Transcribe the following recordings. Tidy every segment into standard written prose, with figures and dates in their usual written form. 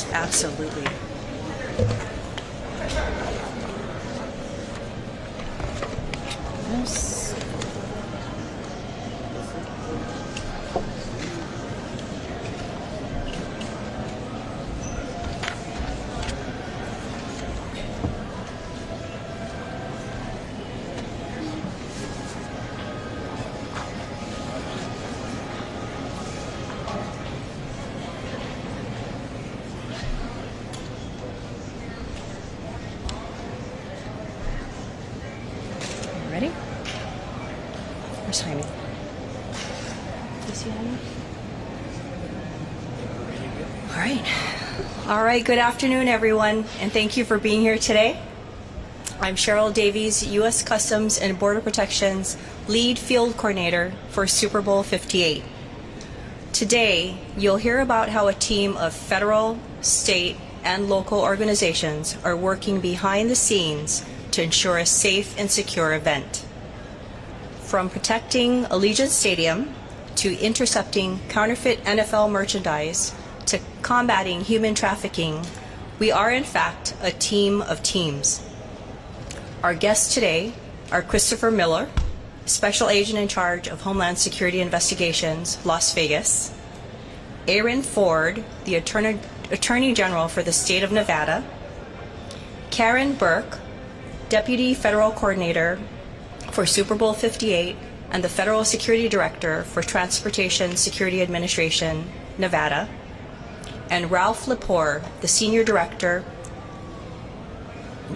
Absolutely. Yes. Ready? Where's Jaime? Do you see Jaime? All right. All right, good afternoon, everyone, and thank you for being here today. I'm Cheryl Davies, U.S. Customs and Border Protection's lead field coordinator for Super Bowl 58. Today, you'll hear about how a team of federal, state, and local organizations are working behind the scenes to ensure a safe and secure event. From protecting Allegiant Stadium to intercepting counterfeit NFL merchandise to combating human trafficking, we are in fact a team of teams. Our guests today are Christopher Miller, Special Agent in charge of Homeland Security Investigations, Las Vegas; Aaron Ford, the Attorney General for the state of Nevada; Karen Burke, Deputy Federal Coordinator for Super Bowl 58 and the Federal Security Director for Transportation Security Administration, Nevada; and Ralph Leapor, the Senior Director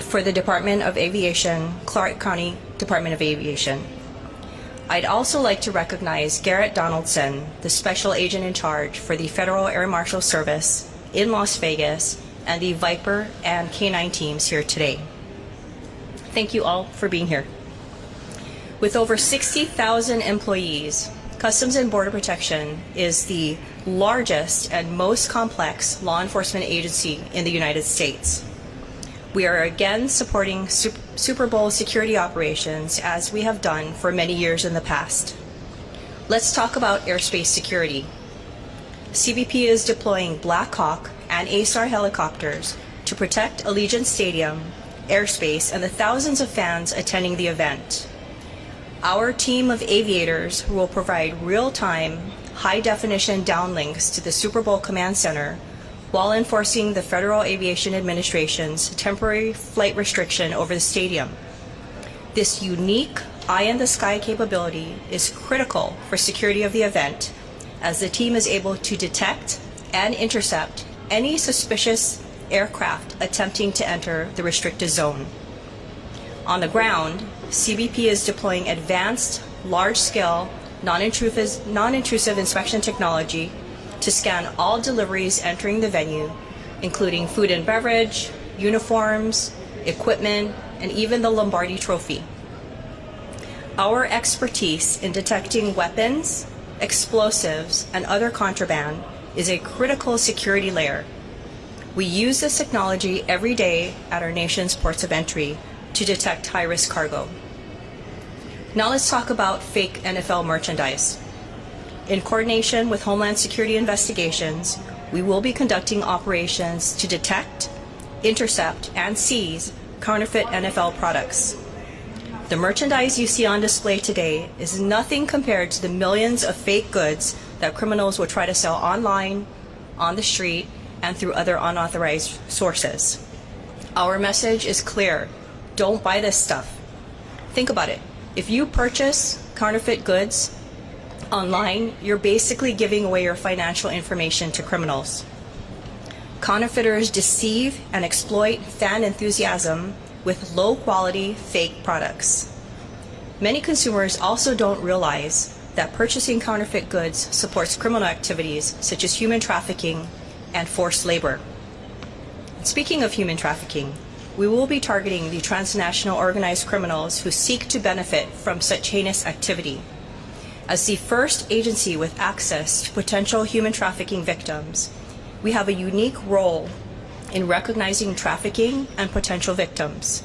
for the Department of Aviation, Clark County Department of Aviation. I'd also like to recognize Garrett Donaldson, the Special Agent in charge for the Federal Air Marshal Service in Las Vegas, and the Viper and K9 teams here today. Thank you all for being here. With over 60,000 employees, Customs and Border Protection is the largest and most complex law enforcement agency in the United States. We are again supporting Super Bowl security operations as we have done for many years in the past. Let's talk about airspace security. CBP is deploying Black Hawk and ASAR helicopters to protect Allegiant Stadium, airspace, and the thousands of fans attending the event. Our team of aviators will provide real-time, high-definition downlinks to the Super Bowl Command Center while enforcing the Federal Aviation Administration's temporary flight restriction over the stadium. This unique eye-in-the-sky capability is critical for security of the event, as the team is able to detect and intercept any suspicious aircraft attempting to enter the restricted zone. On the ground, CBP is deploying advanced, large-scale, non-intrusive inspection technology to scan all deliveries entering the venue, including food and beverage, uniforms, equipment, and even the Lombardi Trophy. Our expertise in detecting weapons, explosives, and other contraband is a critical security layer. We use this technology every day at our nation's ports of entry to detect high-risk cargo. Now let's talk about fake NFL merchandise. In coordination with Homeland Security Investigations, we will be conducting operations to detect, intercept, and seize counterfeit NFL products. The merchandise you see on display today is nothing compared to the millions of fake goods that criminals will try to sell online, on the street, and through other unauthorized sources. Our message is clear: don't buy this stuff. Think about it. If you purchase counterfeit goods online, you're basically giving away your financial information to criminals. Counterfeiters deceive and exploit fan enthusiasm with low-quality fake products. Many consumers also don't realize that purchasing counterfeit goods supports criminal activities such as human trafficking and forced labor. Speaking of human trafficking, we will be targeting the transnational organized criminals who seek to benefit from such heinous activity. As the first agency with access to potential human trafficking victims, we have a unique role in recognizing trafficking and potential victims.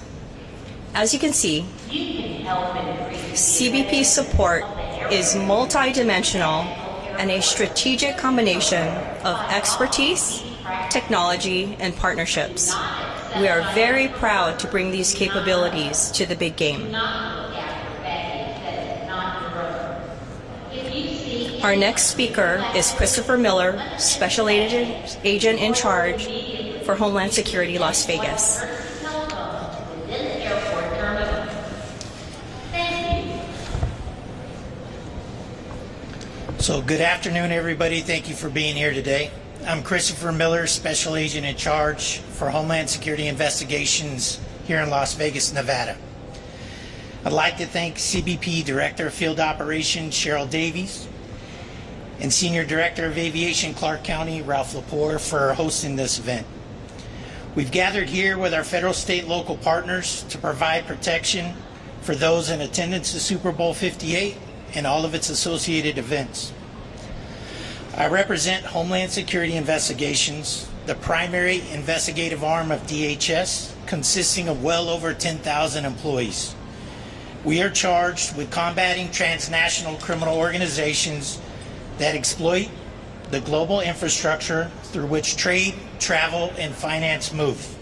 As you can see, CBP support is multidimensional and a strategic combination of expertise, technology, and partnerships. We are very proud to bring these capabilities to the big game. Our next speaker is Christopher Miller, Special Agent in Charge for Homeland Security, Las Vegas. So good afternoon, everybody. Thank you for being here today. I'm Christopher Miller, Special Agent in Charge for Homeland Security Investigations here in Las Vegas, Nevada. I'd like to thank CBP Director of Field Operations, Cheryl Davies, and Senior Director of Aviation, Clark County, Ralph Leapor, for hosting this event. We've gathered here with our federal, state, local partners to provide protection for those in attendance to Super Bowl 58 and all of its associated events. I represent Homeland Security Investigations, the primary investigative arm of DHS, consisting of well over 10,000 employees. We are charged with combating transnational criminal organizations that exploit the global infrastructure through which trade, travel, and finance move.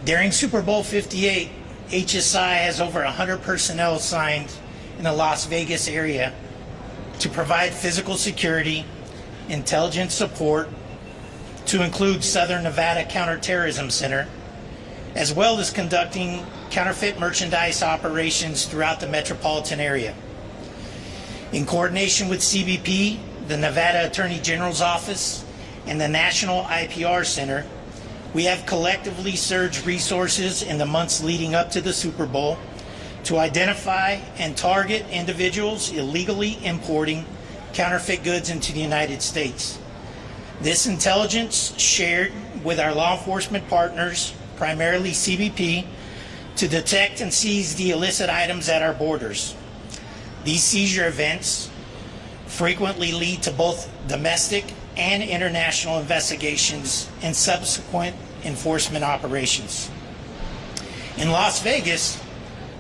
During Super Bowl 58, HSI has over 100 personnel assigned in the Las Vegas area to provide physical security, intelligence support, to include Southern Nevada Counterterrorism Center, as well as conducting counterfeit merchandise operations throughout the metropolitan area. In coordination with CBP, the Nevada Attorney General's Office, and the National IPR Center, we have collectively surged resources in the months leading up to the Super Bowl to identify and target individuals illegally importing counterfeit goods into the United States. This intelligence shared with our law enforcement partners, primarily CBP, to detect and seize the illicit items at our borders. These seizure events frequently lead to both domestic and international investigations and subsequent enforcement operations. In Las Vegas,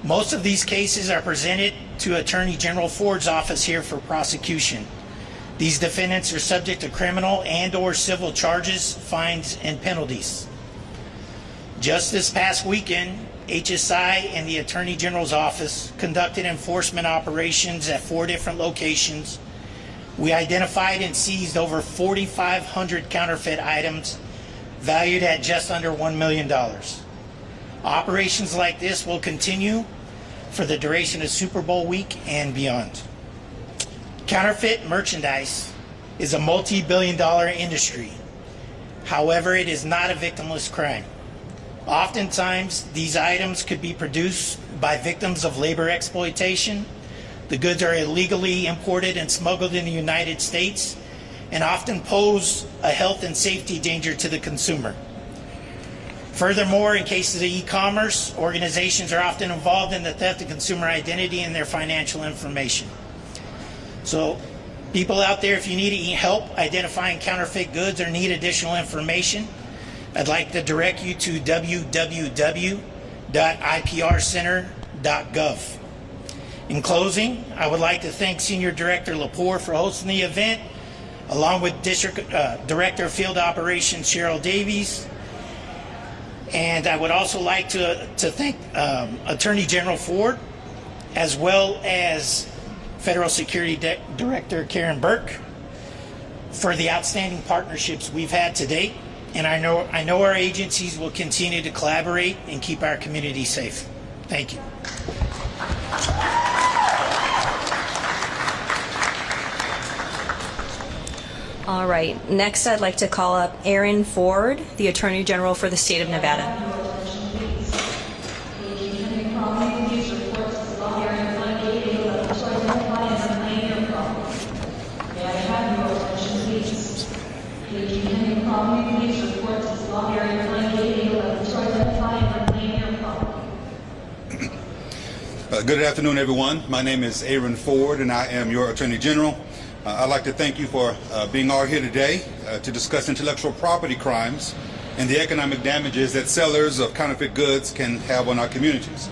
most of these cases are presented to Attorney General Ford's office here for prosecution. These defendants are subject to criminal and/or civil charges, fines, and penalties. Just this past weekend, HSI and the Attorney General's office conducted enforcement operations at 4 different locations. We identified and seized over 4,500 counterfeit items valued at just under $1 million. Operations like this will continue for the duration of Super Bowl week and beyond. Counterfeit merchandise is a multi-billion-dollar industry. However, it is not a victimless crime. Oftentimes, these items could be produced by victims of labor exploitation. The goods are illegally imported and smuggled in the United States and often pose a health and safety danger to the consumer. Furthermore, in cases of e-commerce, organizations are often involved in the theft of consumer identity and their financial information. So, people out there, if you need help identifying counterfeit goods or need additional information, I'd like to direct you to www.iprcenter.gov. In closing, I would like to thank Senior Director Leapor for hosting the event, along with Director of Field Operations Cheryl Davies. And I would also like to thank Attorney General Ford, as well as Federal Security Director Karen Burke, for the outstanding partnerships we've had to date. And I know our agencies will continue to collaborate and keep our community safe. Thank you. All right. Next, I'd like to call up Aaron Ford, the Attorney General for the state of Nevada. Good afternoon, everyone. My name is Aaron Ford, and I am your Attorney General. I'd like to thank you for being all here today to discuss intellectual property crimes and the economic damages that sellers of counterfeit goods can have on our communities.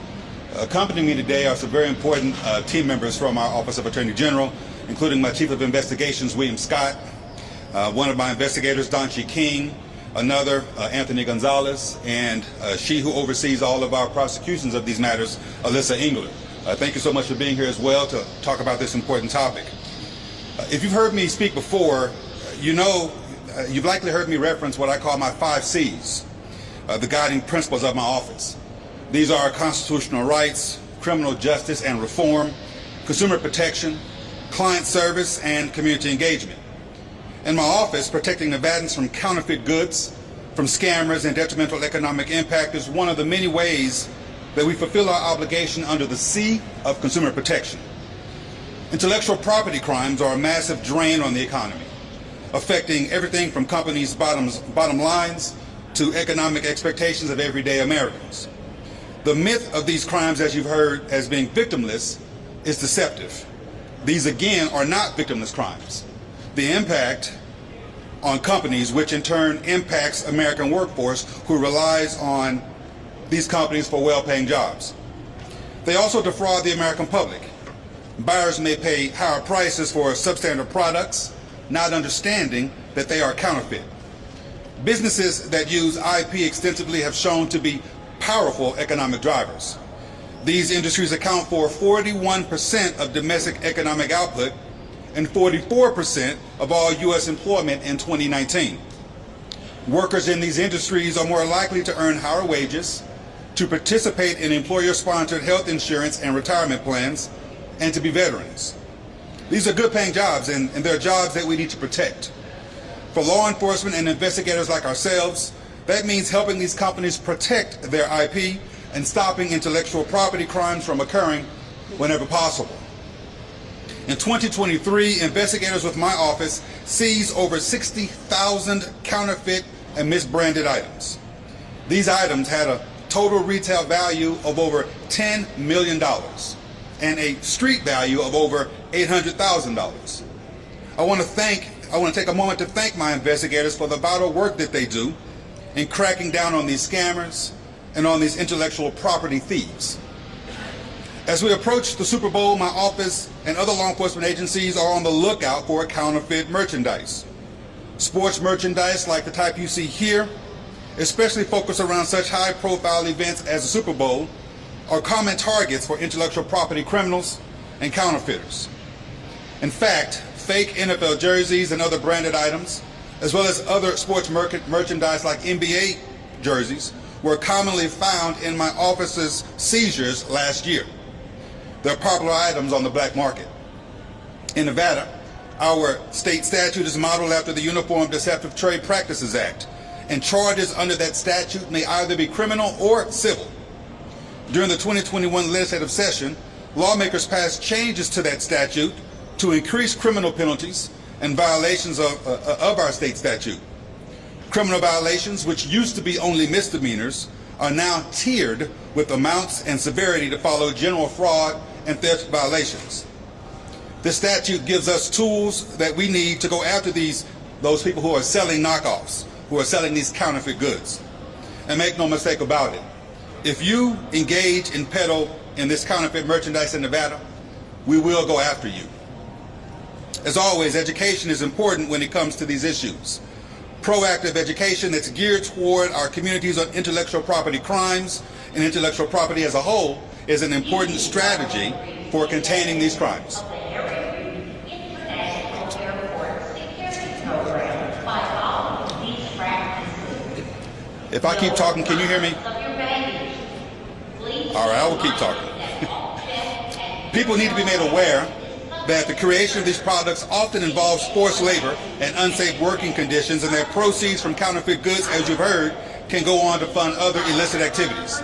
Accompanying me today are some very important team members from our Office of Attorney General, including my Chief of Investigations, William Scott, One of my investigators, Donchi King, another, Anthony Gonzalez, and she who oversees all of our prosecutions of these matters, Alyssa Engler. Thank you so much for being here as well to talk about this important topic. If you've heard me speak before, you know, you've likely heard me reference what I call my 5 C's, the guiding principles of my office. These are constitutional rights, criminal justice and reform, consumer protection, client service, and community engagement. In my office, protecting Nevadans from counterfeit goods, from scammers and detrimental economic impact is one of the many ways that we fulfill our obligation under the C of consumer protection. Intellectual property crimes are a massive drain on the economy, affecting everything from companies' bottom lines to economic expectations of everyday Americans. The myth of these crimes, as you've heard, as being victimless is deceptive. These, again, are not victimless crimes. The impact on companies, which in turn impacts American workforce who relies on these companies for well-paying jobs. They also defraud the American public. Buyers may pay higher prices for substandard products, not understanding that they are counterfeit. Businesses that use IP extensively have shown to be powerful economic drivers. These industries account for 41% of domestic economic output and 44% of all U.S. employment in 2019. Workers in these industries are more likely to earn higher wages, to participate in employer-sponsored health insurance and retirement plans, and to be veterans. These are good-paying jobs, and they're jobs that we need to protect. For law enforcement and investigators like ourselves, that means helping these companies protect their IP and stopping intellectual property crimes from occurring whenever possible. In 2023, investigators with my office seized over 60,000 counterfeit and misbranded items. These items had a total retail value of over $10 million and a street value of over $800,000. I want to take a moment to thank my investigators for the vital work that they do in cracking down on these scammers and on these intellectual property thieves. As we approach the Super Bowl, my office and other law enforcement agencies are on the lookout for counterfeit merchandise. Sports merchandise like the type you see here, especially focused around such high-profile events as the Super Bowl, are common targets for intellectual property criminals and counterfeiters. In fact, fake NFL jerseys and other branded items, as well as other sports merchandise like NBA jerseys, were commonly found in my office's seizures last year. They're popular items on the black market. In Nevada, our state statute is modeled after the Uniform Deceptive Trade Practices Act, and charges under that statute may either be criminal or civil. During the 2021 legislative session, lawmakers passed changes to that statute to increase criminal penalties and violations of our state statute. Criminal violations, which used to be only misdemeanors, are now tiered with amounts and severity to follow general fraud and theft violations. This statute gives us tools that we need to go after those people who are selling knockoffs, who are selling these counterfeit goods. And make no mistake about it, if you engage and peddle in this counterfeit merchandise in Nevada, we will go after you. As always, education is important when it comes to these issues. Proactive education that's geared toward our communities on intellectual property crimes and intellectual property as a whole is an important strategy for containing these crimes. If I keep talking, can you hear me? All right, I will keep talking. People need to be made aware that the creation of these products often involves forced labor and unsafe working conditions, and that proceeds from counterfeit goods, as you've heard, can go on to fund other illicit activities.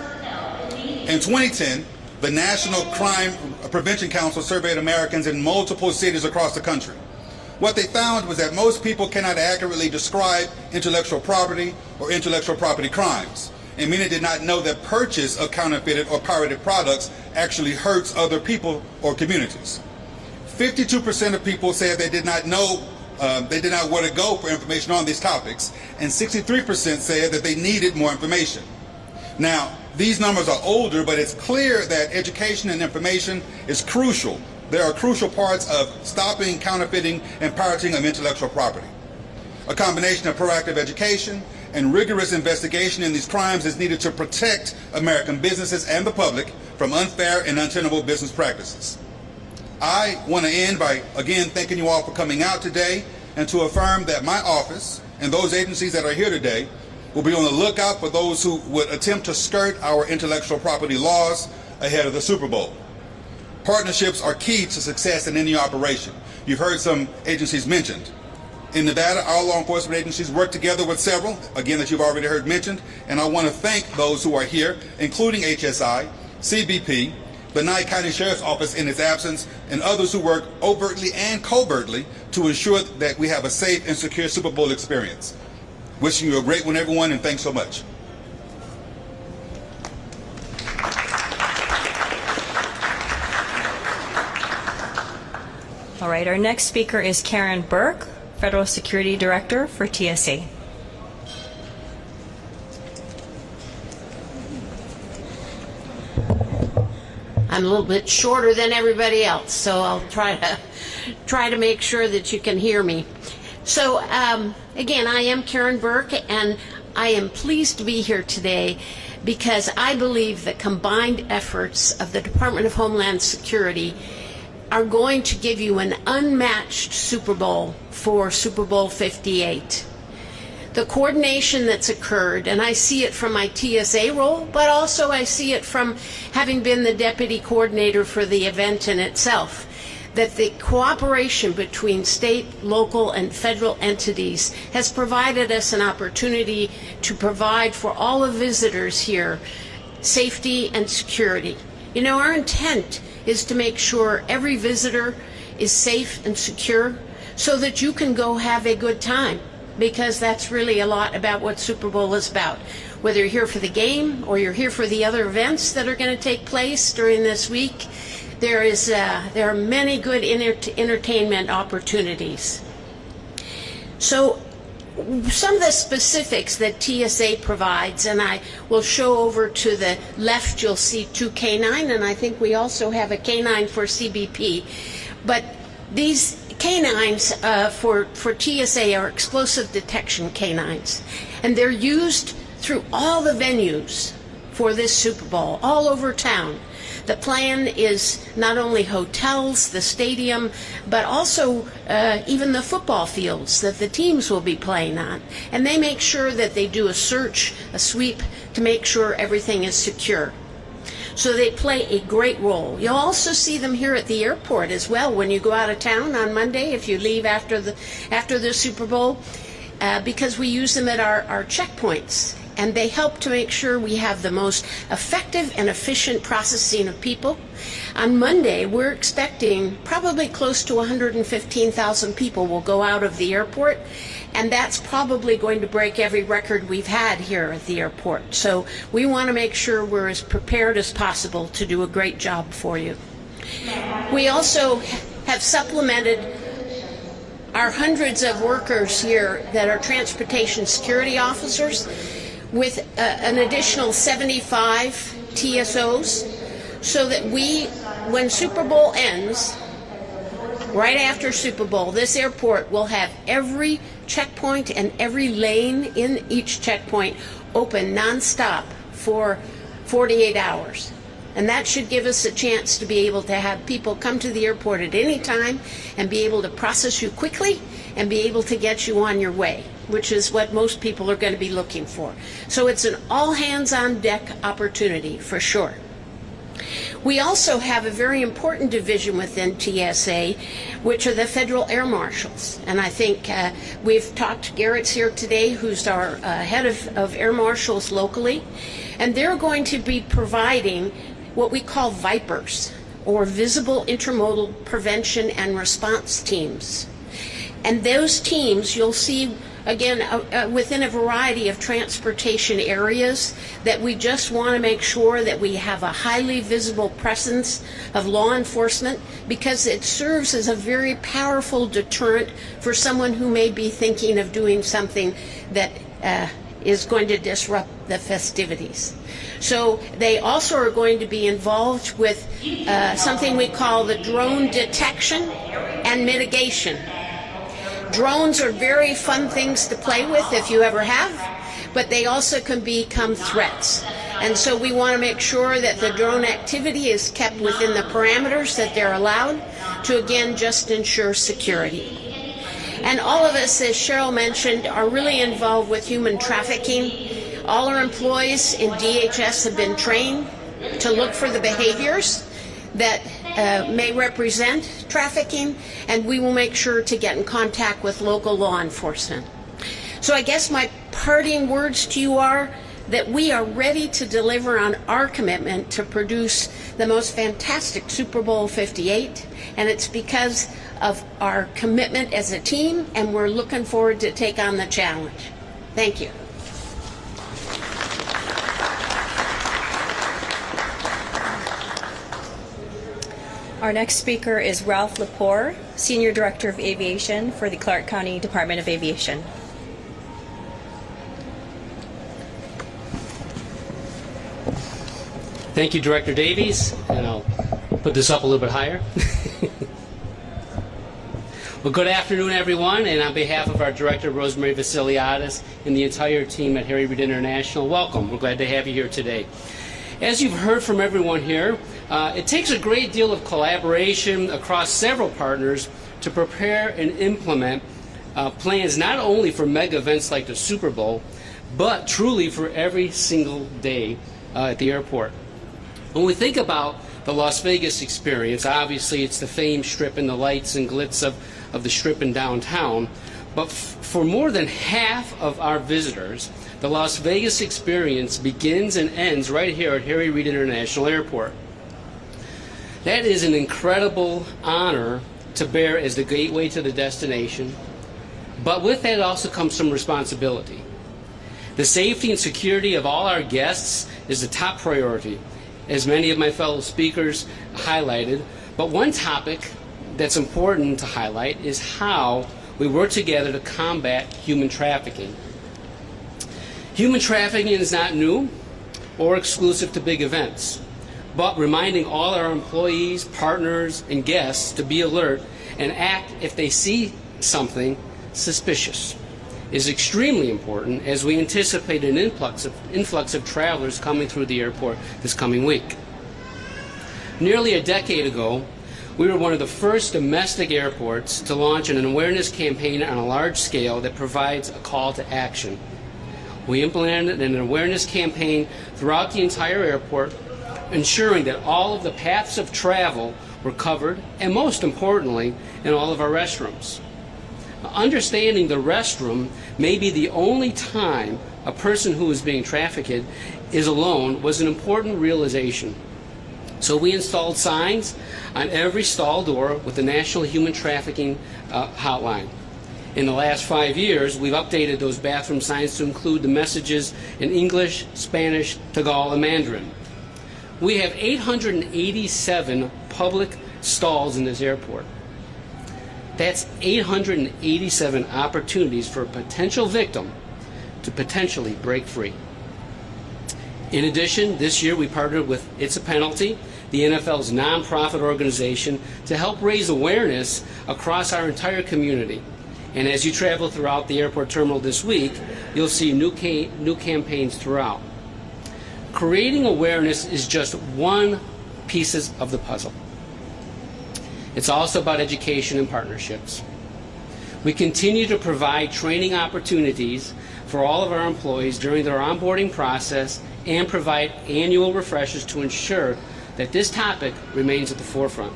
In 2010, the National Crime Prevention Council surveyed Americans in multiple cities across the country. What they found was that most people cannot accurately describe intellectual property or intellectual property crimes, and many did not know that purchase of counterfeited or pirated products actually hurts other people or communities. 52% of people said they did not know, they did not where to go for information on these topics, and 63% said that they needed more information. Now, these numbers are older, but it's clear that education and information is crucial. There are crucial parts of stopping counterfeiting and pirating of intellectual property. A combination of proactive education and rigorous investigation in these crimes is needed to protect American businesses and the public from unfair and untenable business practices. I want to end by again thanking you all for coming out today and to affirm that my office and those agencies that are here today will be on the lookout for those who would attempt to skirt our intellectual property laws ahead of the Super Bowl. Partnerships are key to success in any operation. You've heard some agencies mentioned. In Nevada, our law enforcement agencies work together with several, again, that you've already heard mentioned, and I want to thank those who are here, including HSI, CBP, the Nye County Sheriff's Office in its absence, and others who work overtly and covertly to ensure that we have a safe and secure Super Bowl experience. Wishing you a great one, everyone, and thanks so much. All right, our next speaker is Karen Burke, Federal Security Director for TSA. I'm a little bit shorter than everybody else, so I'll try to make sure that you can hear me. So again, I am Karen Burke, and I am pleased to be here today because I believe the combined efforts of the Department of Homeland Security are going to give you an unmatched Super Bowl for Super Bowl 58. The coordination that's occurred, and I see it from my TSA role, but also I see it from having been the deputy coordinator for the event in itself, that the cooperation between state, local, and federal entities has provided us an opportunity to provide for all the visitors here safety and security. You know, our intent is to make sure every visitor is safe and secure so that you can go have a good time, because that's really a lot about what Super Bowl is about. Whether you're here for the game or you're here for the other events that are going to take place during this week, there are many good entertainment opportunities. So some of the specifics that TSA provides, and I will show over to the left, you'll see 2 K9, and I think we also have a K9 for CBP. But these K9s for TSA are explosive detection K9s, and they're used through all the venues for this Super Bowl, all over town. The plan is not only hotels, the stadium, but also even the football fields that the teams will be playing on. And they make sure that they do a search, a sweep, to make sure everything is secure. So they play a great role. You'll also see them here at the airport as well when you go out of town on Monday, if you leave after the Super Bowl, because we use them at our checkpoints. And they help to make sure we have the most effective and efficient processing of people. On Monday, we're expecting probably close to 115,000 people will go out of the airport, and that's probably going to break every record we've had here at the airport. So we want to make sure we're as prepared as possible to do a great job for you. We also have supplemented our hundreds of workers here that are transportation security officers with an additional 75 TSOs, so that when Super Bowl ends, right after Super Bowl, this airport will have every checkpoint and every lane in each checkpoint open nonstop for 48 hours. And that should give us a chance to be able to have people come to the airport at any time and be able to process you quickly and be able to get you on your way, which is what most people are going to be looking for. So it's an all-hands-on-deck opportunity for sure. We also have a very important division within TSA, which are the Federal Air Marshals. And I think we've talked, Garrett's here today, who's our head of Air Marshals locally. And they're going to be providing what we call VIPERS, or Visible Intermodal Prevention and Response Teams. And those teams, you'll see, again, within a variety of transportation areas, that we just want to make sure that we have a highly visible presence of law enforcement, because it serves as a very powerful deterrent for someone who may be thinking of doing something that is going to disrupt the festivities. So they also are going to be involved with something we call the drone detection and mitigation. Drones are very fun things to play with if you ever have, but they also can become threats. And so we want to make sure that the drone activity is kept within the parameters that they're allowed to, again, just ensure security. And all of us, as Cheryl mentioned, are really involved with human trafficking. All our employees in DHS have been trained to look for the behaviors that may represent trafficking, and we will make sure to get in contact with local law enforcement. So I guess my parting words to you are that we are ready to deliver on our commitment to produce the most fantastic Super Bowl 58, and it's because of our commitment as a team, and we're looking forward to take on the challenge. Thank you. Our next speaker is Ralph Leapor, Senior Director of Aviation for the Clark County Department of Aviation. Thank you, Director Davies, and I'll put this up a little bit higher. Well, good afternoon, everyone, and on behalf of our Director, Rosemary Vasiliadis, and the entire team at Harry Reid International, welcome. We're glad to have you here today. As you've heard from everyone here, it takes a great deal of collaboration across several partners to prepare and implement plans not only for mega events like the Super Bowl, but truly for every single day at the airport. When we think about the Las Vegas experience, obviously it's the famed Strip and the lights and glitz of the Strip in downtown, but for more than half of our visitors, the Las Vegas experience begins and ends right here at Harry Reid International Airport. That is an incredible honor to bear as the gateway to the destination, but with that also comes some responsibility. The safety and security of all our guests is the top priority, as many of my fellow speakers highlighted, but one topic that's important to highlight is how we work together to combat human trafficking. Human trafficking is not new or exclusive to big events, but reminding all our employees, partners, and guests to be alert and act if they see something suspicious is extremely important as we anticipate an influx of travelers coming through the airport this coming week. Nearly a decade ago, we were one of the first domestic airports to launch an awareness campaign on a large scale that provides a call to action. We implemented an awareness campaign throughout the entire airport, ensuring that all of the paths of travel were covered, and most importantly, in all of our restrooms. Understanding the restroom may be the only time a person who is being trafficked is alone was an important realization. So we installed signs on every stall door with the National Human Trafficking Hotline. In the last 5 years, we've updated those bathroom signs to include the messages in English, Spanish, Tagalog, and Mandarin. We have 887 public stalls in this airport. That's 887 opportunities for a potential victim to potentially break free. In addition, this year we partnered with It's a Penalty, the NFL's nonprofit organization, to help raise awareness across our entire community. And as you travel throughout the airport terminal this week, you'll see new campaigns throughout. Creating awareness is just one piece of the puzzle. It's also about education and partnerships. We continue to provide training opportunities for all of our employees during their onboarding process and provide annual refreshers to ensure that this topic remains at the forefront.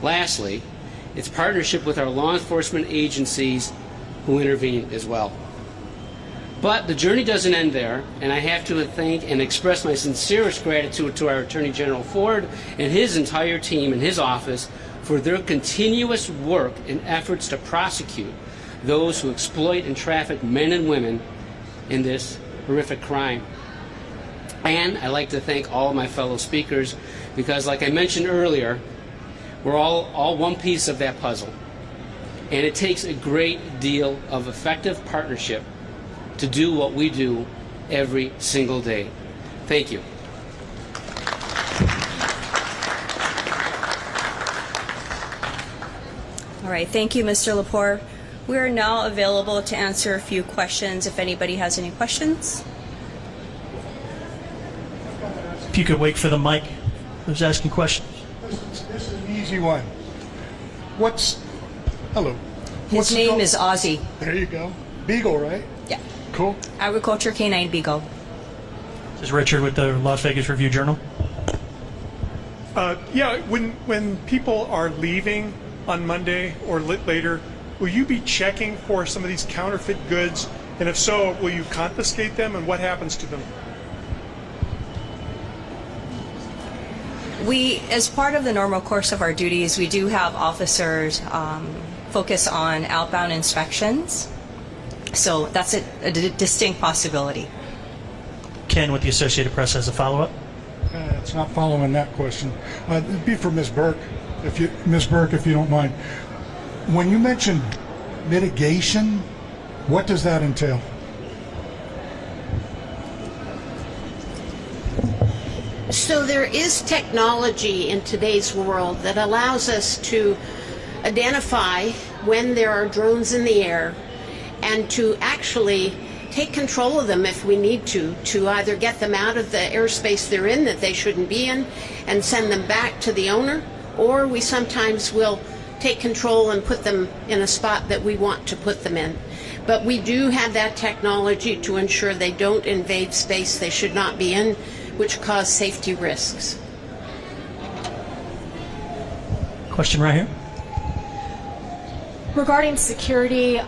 Lastly, it's partnership with our law enforcement agencies who intervene as well. But the journey doesn't end there, and I have to thank and express my sincerest gratitude to our Attorney General Ford and his entire team in his office for their continuous work and efforts to prosecute those who exploit and traffic men and women in this horrific crime. And I'd like to thank all of my fellow speakers because, like I mentioned earlier, we're all one piece of that puzzle. And it takes a great deal of effective partnership to do what we do every single day. Thank you. All right, thank you, Mr. Leapor. We are now available to answer a few questions if anybody has any questions. If you could wait for the mic, who's asking questions? This is an easy one. Hello. His name is Ozzy. There you go. Beagle, right? Yeah. Cool. Agriculture Canine Beagle. This is Richard with the Las Vegas Review-Journal. Yeah, when people are leaving on Monday or later, will you be checking for some of these counterfeit goods? And if so, will you confiscate them, and what happens to them? We, as part of the normal course of our duties, we do have officers focus on outbound inspections. So that's a distinct possibility. Ken with the Associated Press has a follow-up. It's not following that question. It'd be for Ms. Burke, Ms. Burke, if you don't mind. When you mentioned mitigation, what does that entail? So there is technology in today's world that allows us to identify when there are drones in the air and to actually take control of them if we need to either get them out of the airspace they're in that they shouldn't be in and send them back to the owner, or we sometimes will take control and put them in a spot that we want to put them in. But we do have that technology to ensure they don't invade space they should not be in, which cause safety risks. Question right here. Regarding security,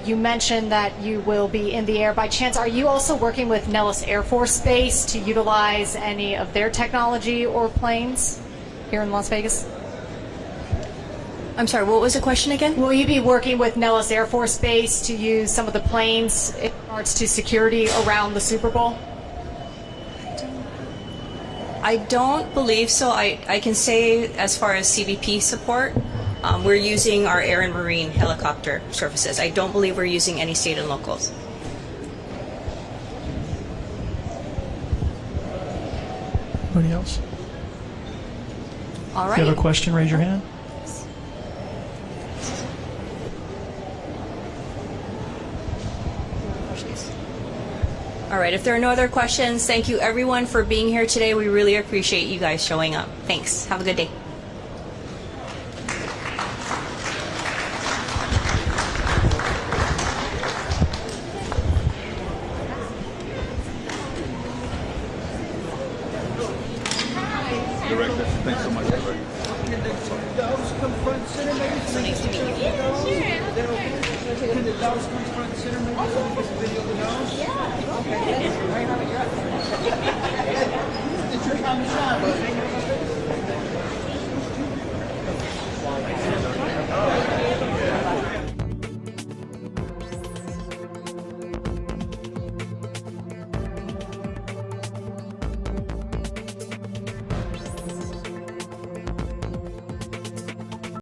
you mentioned that you will be in the air. By chance, are you also working with Nellis Air Force Base to utilize any of their technology or planes here in Las Vegas? I'm sorry, what was the question again? Will you be working with Nellis Air Force Base to use some of the planes in regards to security around the Super Bowl? I don't believe so. I can say as far as CBP support, we're using our air and marine helicopter services. I don't believe we're using any state and locals. Anybody else? All If you have right. a question, raise your hand. All right, if there are no other questions, thank you everyone for being here today. We really appreciate you guys showing up. Thanks. Have a good day. Director, thanks so much. It's your time to shine, buddy.